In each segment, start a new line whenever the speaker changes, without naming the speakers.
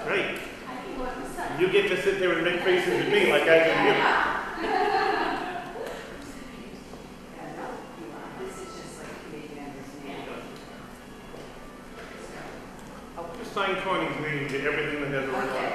Great. You get to sit there and make faces at me like I do you. Just sign Tony's name to everything that has a red line.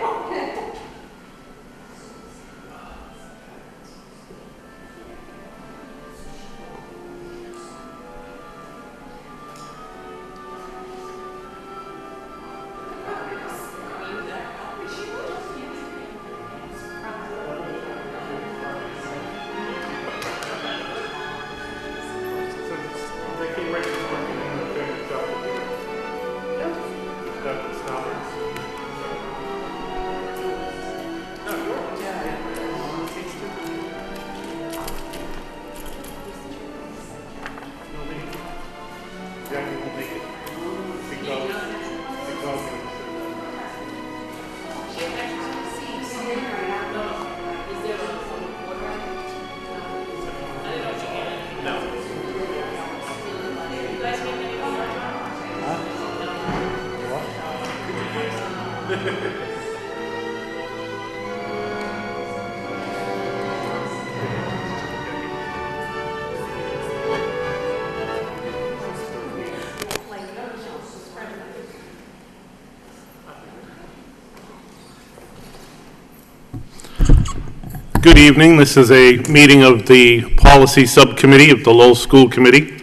Good evening. This is a meeting of the Policy Subcommittee of the Lowell School Committee.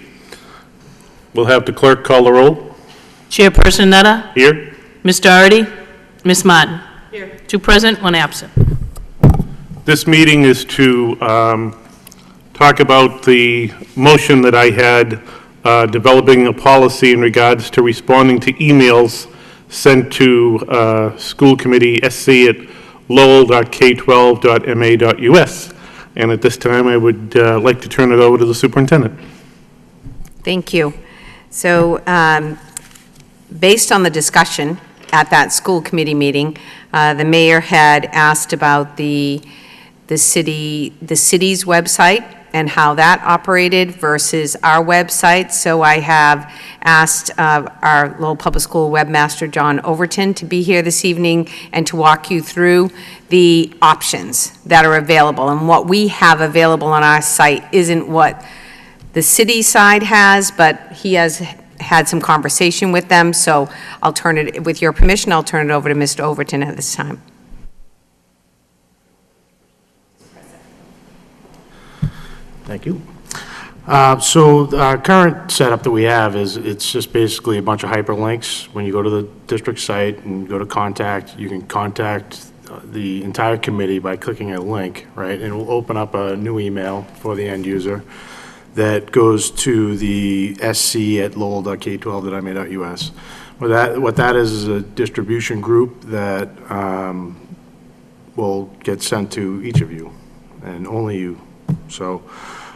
We'll have the clerk call the roll.
Chairperson Nutter.
Here.
Ms. Doherty. Ms. Martin. Here. 2 present, 1 absent.
This meeting is to talk about the motion that I had developing a policy in regards to responding to emails sent to school committee SC at lowell.k12.ma.us. And at this time, I would like to turn it over to the superintendent.
Thank you. So based on the discussion at that school committee meeting, the mayor had asked about the city's website and how that operated versus our website. So I have asked our Lowell Public School webmaster, John Overton, to be here this evening and to walk you through the options that are available. And what we have available on our site isn't what the city side has, but he has had some conversation with them. So I'll turn it, with your permission, I'll turn it over to Mr. Overton at this time.
Thank you. So our current setup that we have is it's just basically a bunch of hyperlinks. When you go to the district site and go to contact, you can contact the entire committee by clicking a link, right? And it will open up a new email for the end user that goes to the SC at lowell.k12.ma.us. What that is a distribution group that will get sent to each of you and only you. So,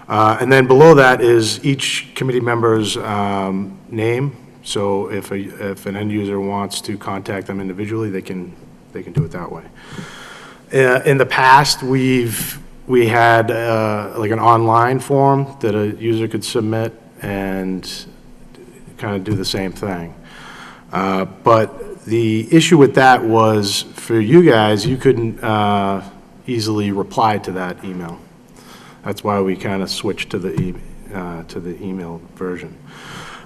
and then below that is each committee member's name. So if an end user wants to contact them individually, they can do it that way. In the past, we had like an online form that a user could submit and kind of do the same thing. But the issue with that was for you guys, you couldn't easily reply to that email. That's why we kind of switched to the email version.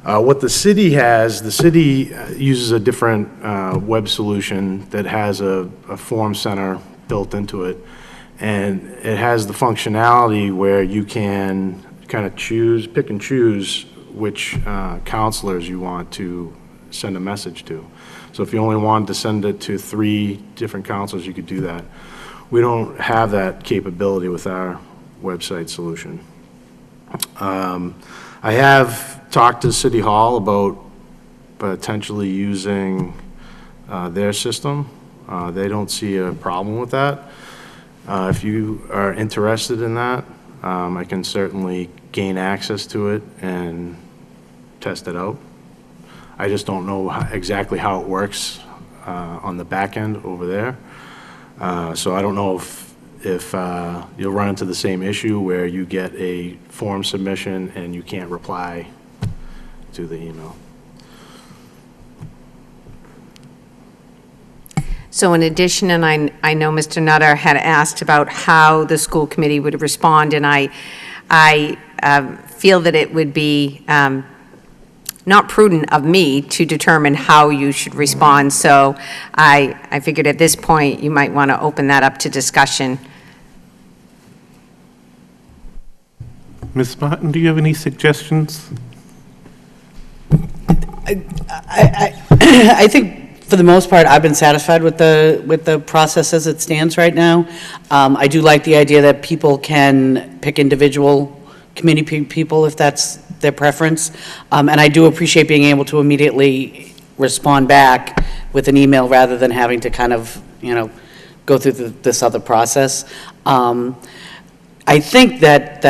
What the city has, the city uses a different web solution that has a form center built into it. And it has the functionality where you can kind of pick and choose which counselors you want to send a message to. So if you only wanted to send it to 3 different counselors, you could do that. We don't have that capability with our website solution. I have talked to City Hall about potentially using their system. They don't see a problem with that. If you are interested in that, I can certainly gain access to it and test it out. I just don't know exactly how it works on the back end over there. So I don't know if you'll run into the same issue where you get a form submission and you can't reply to the email.
So in addition, and I know Mr. Nutter had asked about how the school committee would respond, and I feel that it would be not prudent of me to determine how you should respond. So I figured at this point, you might want to open that up to discussion.
Ms. Martin, do you have any suggestions?
I think for the most part, I've been satisfied with the process as it stands right now. I do like the idea that people can pick individual committee people if that's their preference. And I do appreciate being able to immediately respond back with an email rather than having to kind of, go through this other process. I think that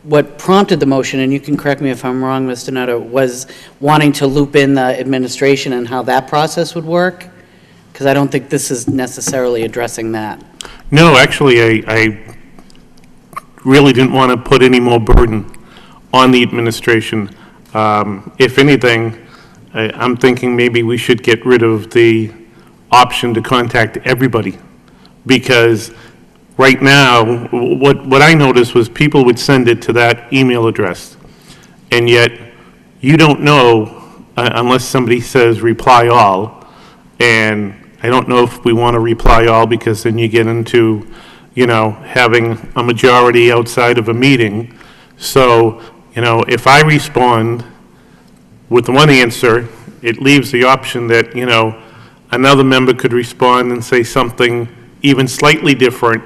what prompted the motion, and you can correct me if I'm wrong, Mr. Nutter, was wanting to loop in the administration and how that process would work? Because I don't think this is necessarily addressing that.
No, actually, I really didn't want to put any more burden on the administration. If anything, I'm thinking maybe we should get rid of the option to contact everybody, because right now, what I noticed was people would send it to that email address, and yet you don't know unless somebody says reply all, and I don't know if we want to reply all, because then you get into, having a majority outside of a meeting. So, if I respond with one answer, it leaves the option that, another member could respond and say something even slightly different.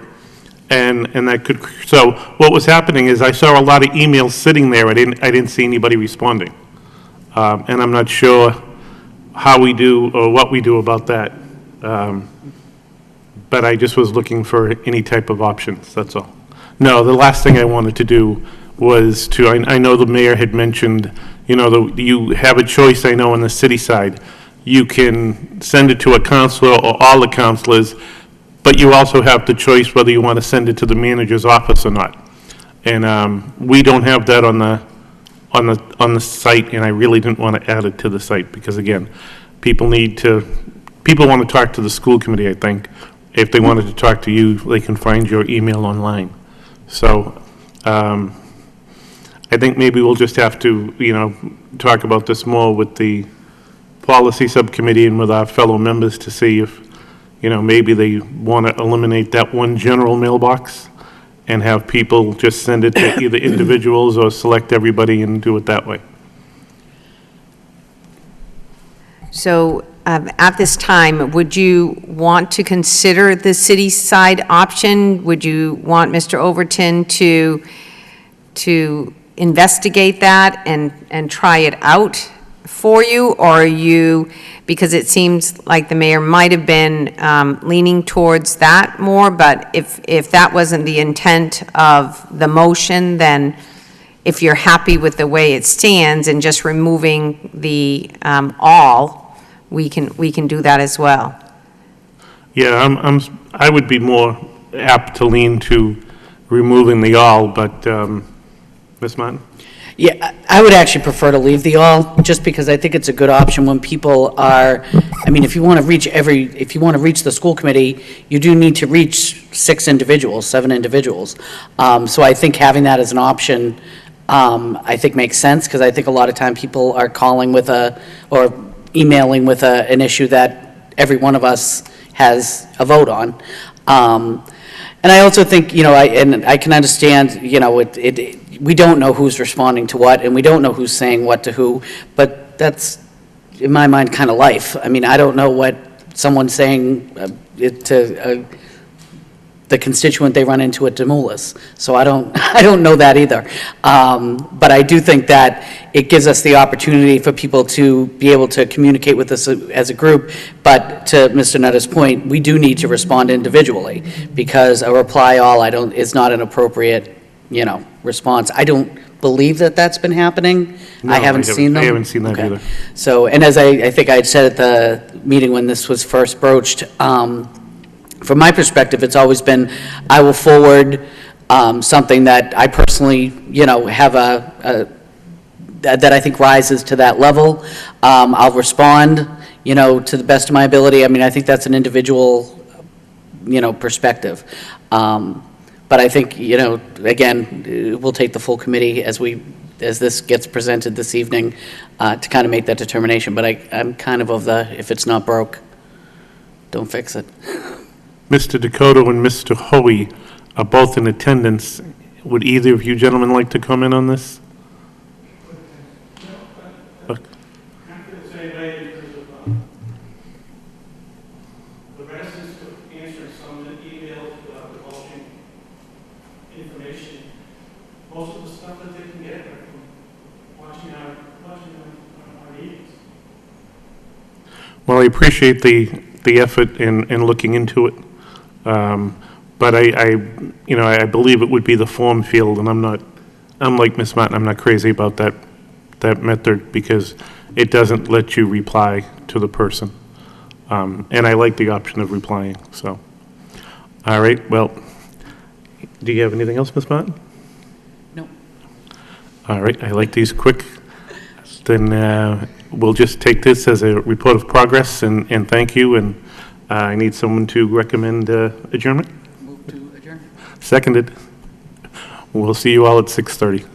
And that could, so what was happening is I saw a lot of emails sitting there. I didn't see anybody responding. And I'm not sure how we do or what we do about that. But I just was looking for any type of options, that's all. No, the last thing I wanted to do was I know the mayor had mentioned, you have a choice, I know, on the city side. You can send it to a counselor or all the counselors, but you also have the choice whether you want to send it to the manager's office or not. And we don't have that on the site, and I really didn't want to add it to the site, because again, people want to talk to the school committee, I think. If they wanted to talk to you, they can find your email online. So I think maybe we'll just have to, talk about this more with the policy subcommittee and with our fellow members to see if, maybe they want to eliminate that one general mailbox and have people just send it to either individuals or select everybody and do it that way.
So at this time, would you want to consider the city side option? Would you want Mr. Overton to investigate that and try it out for you? Or are you, because it seems like the mayor might have been leaning towards that more, but if that wasn't the intent of the motion, then if you're happy with the way it stands and just removing the all, we can do that as well.
Yeah, I would be more apt to lean to removing the all, but Ms. Martin?
Yeah, I would actually prefer to leave the all, just because I think it's a good option when people are, if you want to reach the school committee, you do need to reach 7 individuals. So I think having that as an option I think makes sense, because I think a lot of time people are calling with or emailing with an issue that every one of us has a vote on. And I also think, I can understand, we don't know who's responding to what, and we don't know who's saying what to who, but that's, in my mind, kind of life. I mean, I don't know what someone's saying to the constituent they run into at Demoulas, so I don't know that either. But I do think that it gives us the opportunity for people to be able to communicate with us as a group, but to Mr. Nutter's point, we do need to respond individually, because a reply all is not an appropriate, response. I don't believe that that's been happening.
No,
I haven't seen them.
I haven't seen that
Okay.
either.
So, and as I think I had said at the meeting when this was first broached, from my perspective, it's always been, I will forward something that I personally, have that I think rises to that level. I'll respond, to the best of my ability. I mean, I think that's an individual, perspective. But I think, again, we'll take the full committee as this gets presented this evening to kind of make that determination. But I'm kind of if it's not broke, don't fix it.
Mr. Dakota and Mr. Hoey are both in attendance. Would either of you gentlemen like to comment on this?
I feel the same way because of the reticence to answer some of the emails without divulging information. Most of the stuff that they can get are from watching our meetings.
Well, I appreciate the effort in looking into it. But I believe it would be the form field, and I'm like Ms. Martin, I'm not crazy about that method, because it doesn't let you reply to the person. And I like the option of replying, so. All right, well, do you have anything else, Ms. Martin?
No.
All right, I like these quick. Then we'll just take this as a report of progress, and thank you, and I need someone to recommend adjournment.
Move to adjourn.
Seconded. We'll see you all at 6:30.